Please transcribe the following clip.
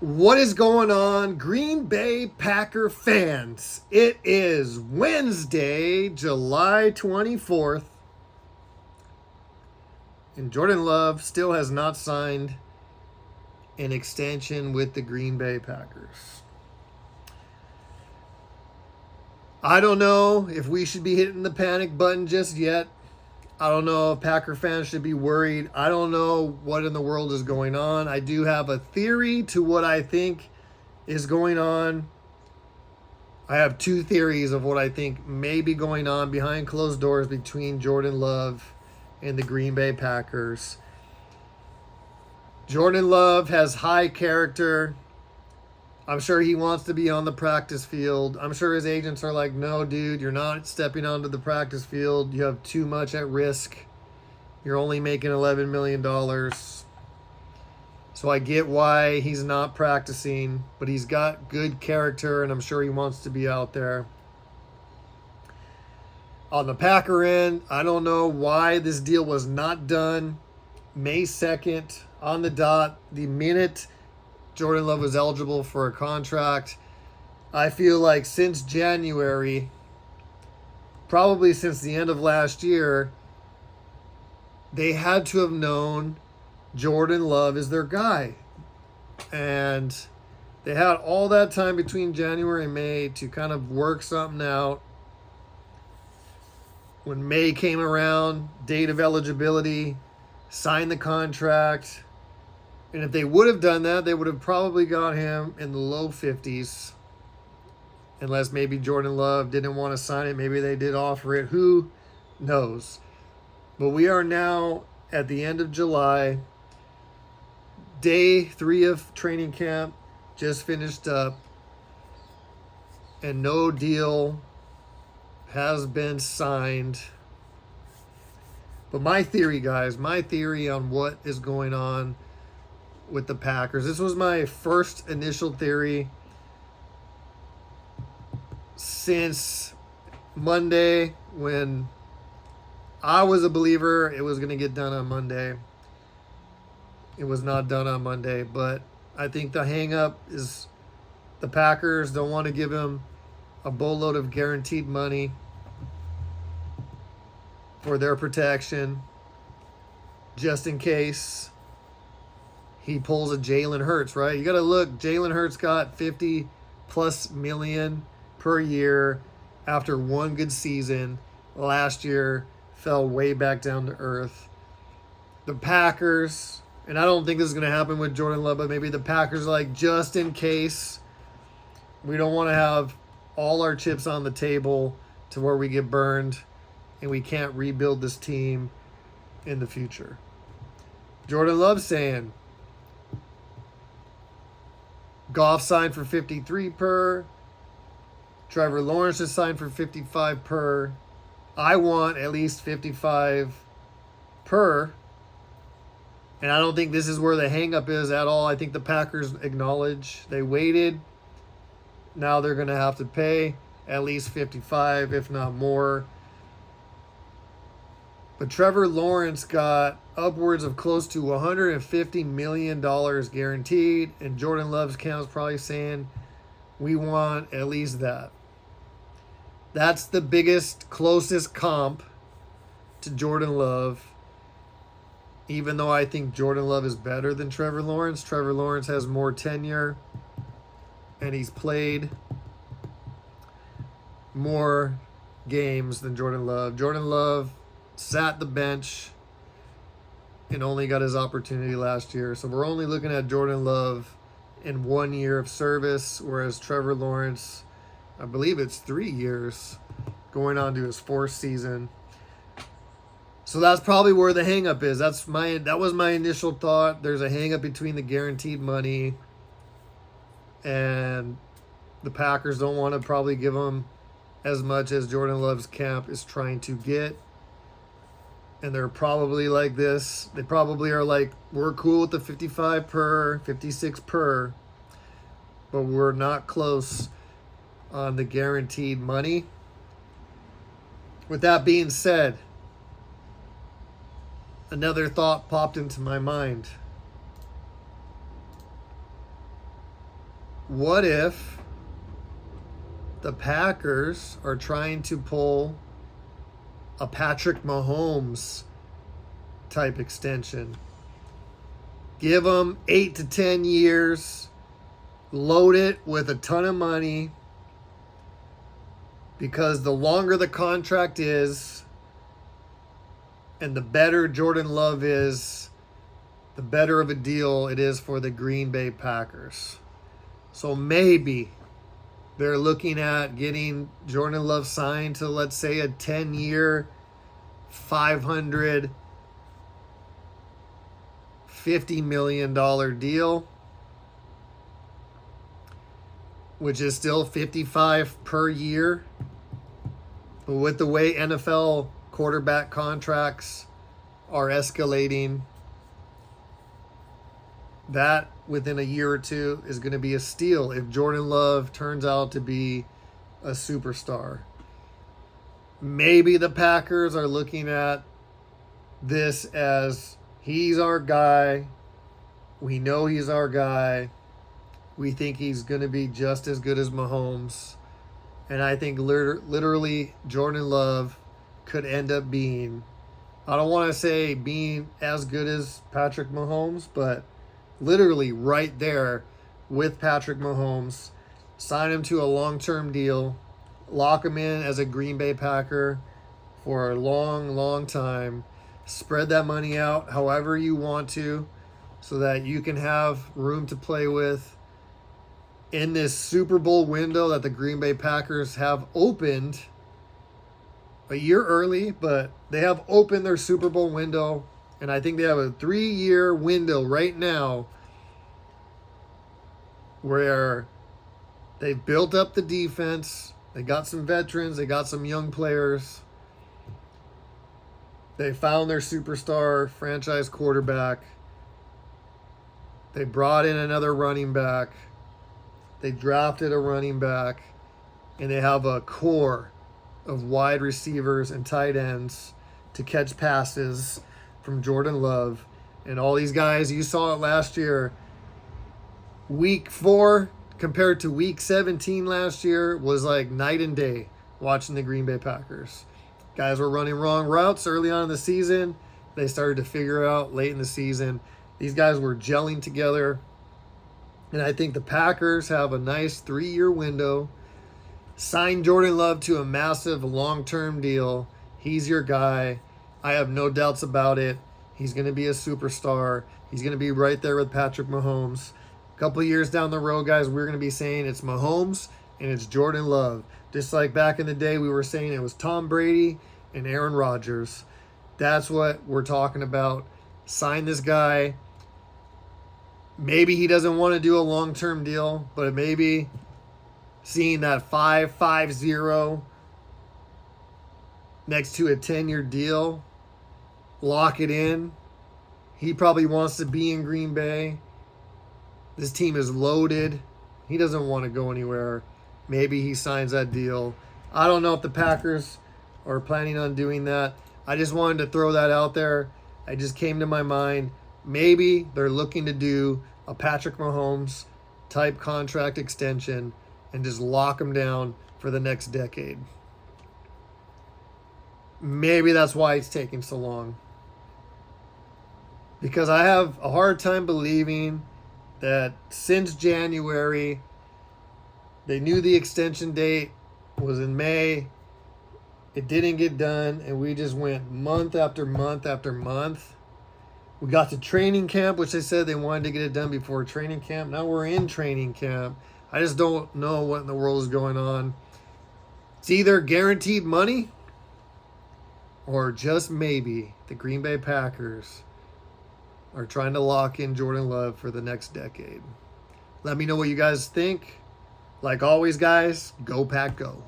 What is going on, Green Bay Packer fans? It is Wednesday, July 24th, and Jordan Love still has not signed an extension with the Green Bay Packers. I don't know if we should be hitting the panic button just yet. I don't know if Packer fans should be worried. I don't know what in the world is going on. I do have a theory to what I think is going on. I have two theories of what I think may be going on behind closed doors between Jordan Love and the Green Bay Packers. Jordan Love has high character. I'm sure he wants to be on the practice field. I'm sure his agents are like, no, dude, you're not stepping onto the practice field. You have too much at risk. You're only making $11 million. So I get why he's not practicing, but he's got good character, and I'm sure he wants to be out there. On the Packer end, I don't know why this deal was not done May 2nd on the dot, the minute Jordan Love was eligible for a contract. I feel like since January, probably since the end of last year, they had to have known Jordan Love is their guy. And they had all that time between January and May to kind of work something out. When May came around, date of eligibility, signed the contract. And if they would have done that, they would have probably got him in the low 50s. Unless maybe Jordan Love didn't want to sign it. Maybe they did offer it. Who knows? But we are now at the end of July. Day 3 of training camp just finished up. And no deal has been signed. But my theory, guys, my theory on what is going on with the Packers. This was my first initial theory since Monday, when I was a believer it was going to get done on Monday. It was not done on Monday, but I think the hang-up is the Packers don't want to give him a boatload of guaranteed money for their protection, just in case he pulls a Jalen Hurts, right? You got to look, Jalen Hurts got 50 plus million per year after one good season. Last year fell way back down to earth. The Packers, and I don't think this is going to happen with Jordan Love, but maybe the Packers are like, just in case, we don't want to have all our chips on the table to where we get burned and we can't rebuild this team in the future. Jordan Love saying, Goff signed for 53 per. Trevor Lawrence is signed for 55 per. I want at least 55 per. And I don't think this is where the hang-up is at all. I think the Packers acknowledge they waited. Now they're going to have to pay at least 55, if not more. But Trevor Lawrence got upwards of close to $150 million guaranteed. And Jordan Love's camp's probably saying, we want at least that. That's the biggest, closest comp to Jordan Love. Even though I think Jordan Love is better than Trevor Lawrence. Trevor Lawrence has more tenure. And he's played more games than Jordan Love. Jordan Love sat the bench and only got his opportunity last year. So we're only looking at Jordan Love in 1 year of service, whereas Trevor Lawrence, I believe it's 3 years, going on to his 4th season. So that's probably where the hang-up is. That was my initial thought. There's a hang-up between the guaranteed money, and the Packers don't want to probably give him as much as Jordan Love's camp is trying to get. And they're probably like this. They probably are like, we're cool with the 55 per, 56 per, but we're not close on the guaranteed money. With that being said, another thought popped into my mind. what if the Packers are trying to pull a Patrick Mahomes type extension? Give him 8 to 10 years, load it with a ton of money, because the longer the contract is and the better Jordan Love is, the better of a deal it is for the Green Bay Packers. So maybe they're looking at getting Jordan Love signed to, let's say, a 10-year, $550 million deal, which is still $55 per year. But with the way NFL quarterback contracts are escalating, that within a year or two is going to be a steal if Jordan Love turns out to be a superstar. Maybe the Packers are looking at this as, he's our guy. We know he's our guy. We think he's going to be just as good as Mahomes. And I think literally Jordan Love could end up being, I don't want to say being as good as Patrick Mahomes, but literally right there with Patrick Mahomes. Sign him to a long-term deal. Lock him in as a Green Bay Packer for a long, long time. Spread that money out however you want to, so that you can have room to play with in this Super Bowl window that the Green Bay Packers have opened a year early, but they have opened their Super Bowl window, and I think they have a 3-year window right now where they've built up the defense. They got some veterans. They got some young players. They found their superstar franchise quarterback. They brought in another running back. They drafted a running back. And they have a core of wide receivers and tight ends to catch passes from Jordan Love. And all these guys, you saw it last year. Week 4 compared to week 17 last year was like night and day watching the Green Bay Packers. Guys were running wrong routes early on in the season. They started to figure out late in the season. These guys were gelling together. And I think the Packers have a nice 3-year window. Sign Jordan Love to a massive long-term deal. He's your guy. I have no doubts about it. He's going to be a superstar. He's going to be right there with Patrick Mahomes. A couple of years down the road, guys, we're going to be saying it's Mahomes and it's Jordan Love. Just like back in the day, we were saying it was Tom Brady and Aaron Rodgers. That's what we're talking about. Sign this guy. Maybe he doesn't want to do a long-term deal, but maybe seeing that 5-5-0 next to a 10-year deal, lock it in. He probably wants to be in Green Bay. This team is loaded. He doesn't want to go anywhere. Maybe he signs that deal. I don't know if the Packers are planning on doing that. I just wanted to throw that out there. It just came to my mind. Maybe they're looking to do a Patrick Mahomes type contract extension and just lock him down for the next decade. Maybe that's why it's taking so long. Because I have a hard time believing that since January, they knew the extension date was in May. It didn't get done, and we just went month after month after month. We got to training camp, which they said they wanted to get it done before training camp. Now we're in training camp. I just don't know what in the world is going on. It's either guaranteed money or just maybe the Green Bay Packers are trying to lock in Jordan Love for the next decade. Let me know what you guys think. Like always, guys, go Pack Go.